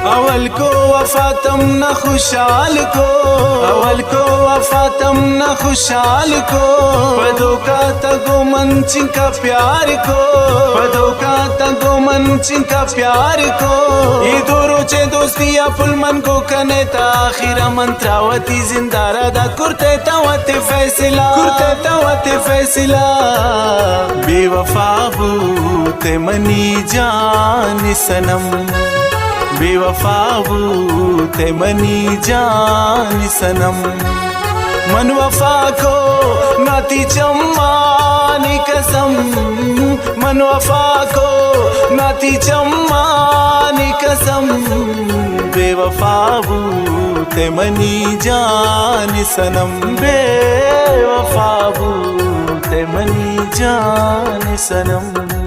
अवल को वफातम न खुशाल को, अवल को वफातम न खुशाल को, पदों का तगो मंचिं का प्यार को, पदों का तगो मंचिं का प्यार को, ये दोरोचे दोस्तिया फुलमन को कने ता आखिरा मंत्रावती जिंदारा दा कुर्ते तवते फैसला, कुर्ते तवते फैसला। बेवफा बूते मनी जान सनम, बेवफा बूते मनी जान सनम, मन वफा को नाती चम्मानी कसम, मन वफा को नाती चम्मानी कसम, बेवफा बूते मनी जान सनम, बेवफा बूते मनी जान सनम।